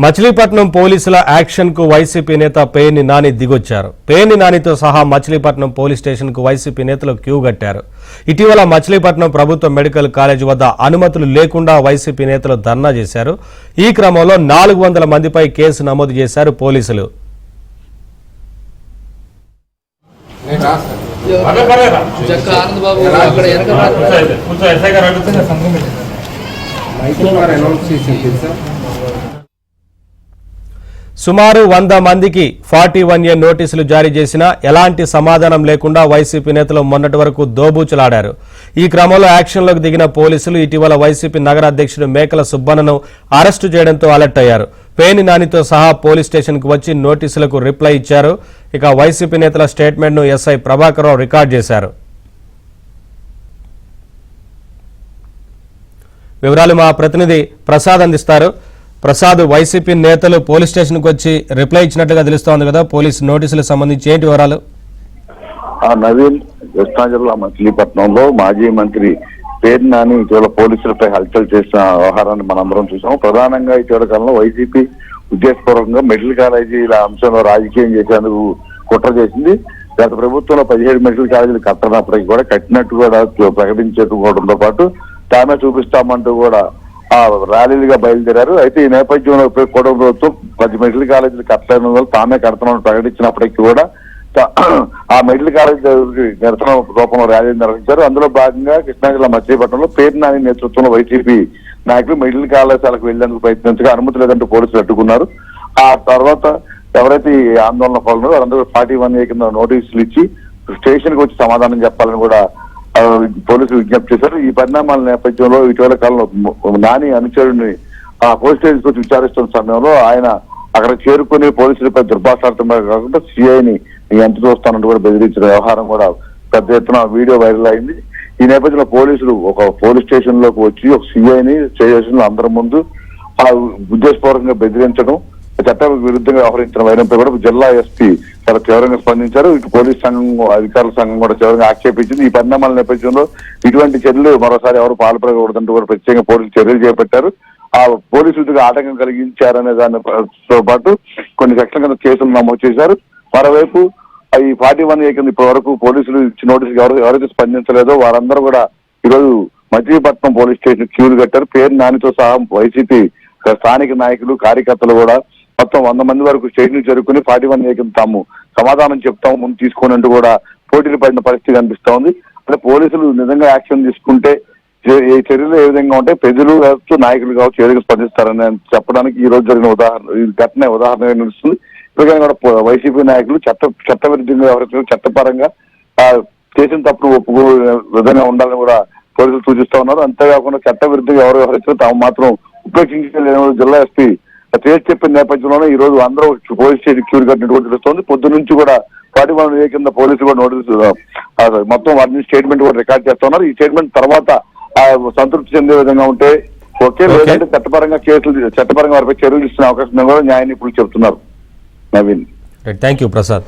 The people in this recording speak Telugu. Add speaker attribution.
Speaker 1: మచిలీపట్నం పోలీసుల యాక్షన్ కు వైసీపీ నేత పేర్ని నాని దిగొచ్చారు. పేర్ని నానితో సహా మచిలీపట్నం పోలీస్ స్టేషన్ కు వైసీపీ నేతలు క్యూ కట్టారు. ఇటీవల మచిలీపట్నం ప్రభుత్వ మెడికల్ కాలేజ్ వద్ద అనుమతులు లేకుండా వైసీపీ నేతలు ధర్నా చేశారు. ఈ క్రమంలో 400 మందిపై కేసు నమోదు చేశారు పోలీసులు. సుమారు 100 మందికి 41A నోటీసులు జారీ చేసినా ఎలాంటి సమాధానం లేకుండా వైసీపీ నేతలు మొన్నటి వరకు దోబూచులాడారు. ఈ క్రమంలో యాక్షన్లోకి దిగిన పోలీసులు ఇటీవల వైసీపీ నగర అధ్యక్షుడు మేకల సుబ్బన్నను అరెస్టు చేయడంతో అలర్ట్ అయ్యారు. పేర్ని నానితో సహా పోలీస్ స్టేషన్కు వచ్చి నోటీసులకు రిప్లై ఇచ్చారు. ఇక వైసీపీ నేతల స్టేట్మెంట్ను ఎస్ఐ ప్రభాకర్ రావు రికార్డ్ చేశారు. వివరాలు మా ప్రతినిధి ప్రసాద్ అందిస్తారు. ప్రసాద్, వైసీపీ నేతలు పోలీస్ స్టేషన్కి వచ్చి రిప్లై ఇచ్చినట్లుగా తెలుస్తోంది కదా, పోలీసు నోటీసులకు సంబంధించి ఏంటి వివరాలు?
Speaker 2: నవీన్, కృష్ణా జిల్లా మచిలీపట్నంలో మాజీ మంత్రి పేర్ని నాని ఇటీవల పోలీసులపై హల్చల్ చేసిన వ్యవహారాన్ని మనందరం చూసాం. ప్రధానంగా ఇటీవల కాలంలో వైసీపీ ఉద్దేశపూర్వకంగా మెడికల్ కాలేజీల అంశంలో రాజకీయం చేసేందుకు కుట్ర చేసింది. గత ప్రభుత్వంలో 17 మెడికల్ కాలేజీలు కట్టనప్పటికీ కూడా కట్టినట్టు కూడా ప్రకటించుకోవడంతో పాటు తామే చూపిస్తామంటూ కూడా ర్యాలీలుగా బయలుదేరారు. అయితే ఈ నేపథ్యంలో కూడా ప్రభుత్వం 10 మెడికల్ కాలేజీలు కట్టలేని వల్ల తామే కడతామని ప్రకటించినప్పటికీ కూడా ఆ మెడికల్ కాలేజీ నిరసన రూపంలో ర్యాలీలు నిర్వహించారు. అందులో భాగంగా కృష్ణా జిల్లా మచిలీపట్నంలో పేర్ని నాని నేతృత్వంలో వైసీపీ నాయకులు మెడికల్ కళాశాలకు వెళ్లేందుకు ప్రయత్నించగా అనుమతి లేదంటూ పోలీసులు అడ్డుకున్నారు. ఆ తర్వాత ఎవరైతే ఈ ఆందోళన పాల్గొన్నారో వారందరూ 41A కింద నోటీసులు ఇచ్చి స్టేషన్ కు వచ్చి సమాధానం చెప్పాలని కూడా పోలీసులు విజ్ఞప్తి చేశారు. ఈ పరిణామాల నేపథ్యంలో ఇటీవల కాలంలో నాని అనుచరుడిని పోలీస్ స్టేషన్ వచ్చి విచారిస్తున్న సమయంలో ఆయన అక్కడ చేరుకుని పోలీసులపై దుర్భాషార్థమే కాకుండా సిఐని ఎంత చూస్తానంటూ కూడా బెదిరించిన వ్యవహారం కూడా పెద్ద ఎత్తున వీడియో వైరల్ అయింది. ఈ నేపథ్యంలో పోలీసులు ఒక పోలీస్ స్టేషన్ లోకి వచ్చి ఒక సిఐని స్టేషన్ లో అందరి ముందు ఉద్దేశపూర్వకంగా బెదిరించడం, చట్ట విరుద్ధంగా వ్యవహరించిన వైరంపై కూడా జిల్లా ఎస్పీ చాలా తీవ్రంగా స్పందించారు. ఇటు పోలీస్ సంఘం అధికారుల సంఘం కూడా తీవ్రంగా ఆక్షేపించింది. ఈ పరిణామాల నేపథ్యంలో ఇటువంటి చర్యలు మరోసారి ఎవరు పాల్పడకూడదంటూ కూడా ప్రత్యేకంగా పోలీసులు చర్యలు చేపట్టారు. ఆ పోలీసులకు ఆటంకం కలిగించారనే దానితో పాటు కొన్ని సెక్షన్ల కింద కేసులు నమోదు చేశారు. మరోవైపు ఈ 41A కింద ఇప్పటి వరకు పోలీసులు ఇచ్చిన నోటీసులు ఎవరైతే స్పందించలేదో వారందరూ కూడా ఈరోజు మచిలీపట్నం పోలీస్ స్టేషన్ క్యూలు కట్టారు. పేర్ని నానితో సహా వైసీపీ స్థానిక నాయకులు కార్యకర్తలు కూడా మొత్తం 100 మంది వరకు స్టేషన్ చేరుకుని 41A కింద తాము సమాధానం చెప్తాము ముందు తీసుకోనంటూ కూడా పోటీలు పడిన పరిస్థితి కనిపిస్తా ఉంది. అంటే పోలీసులు నిజంగా యాక్షన్ తీసుకుంటే ఈ చర్యలు ఏ విధంగా ఉంటే ప్రజలు కావచ్చు నాయకులు కావచ్చు ఏ విధంగా స్పందిస్తారని చెప్పడానికి ఈ రోజు జరిగిన ఘటన ఉదాహరణ నిలుస్తుంది. ఇప్పటికైనా కూడా వైసీపీ నాయకులు చట్ట విరుద్ధంగా వ్యవహరించడం, చట్టపరంగా చేసిన తప్పుడు ఒప్పుకో విధంగా ఉండాలని కూడా పోలీసులు సూచిస్తా ఉన్నారు. అంతేకాకుండా చట్ట విరుద్ధంగా ఎవరు వ్యవహరించారో తాము మాత్రం ఉపేక్షించలేని జిల్లా ఎస్పీ తేల్చి చెప్పిన నేపథ్యంలోనే ఈ రోజు అందరూ పోలీస్ స్టేషన్ క్యూలు కట్టినట్టు తెలుస్తోంది. పొద్దు నుంచి కూడా 41A కింద పోలీసులు కూడా నోటీసు మొత్తం వాటిని స్టేట్మెంట్ కూడా రికార్డ్ చేస్తా ఉన్నారు. ఈ స్టేట్మెంట్ తర్వాత సంతృప్తి చెందే విధంగా ఉంటే ఓకే, లేదంటే చట్టపరంగా వారిపై చర్యలు ఇస్తున్న అవకాశం కూడా న్యాయ నిపుణులు చెబుతున్నారు. Naveen,
Speaker 1: thank you Prasad.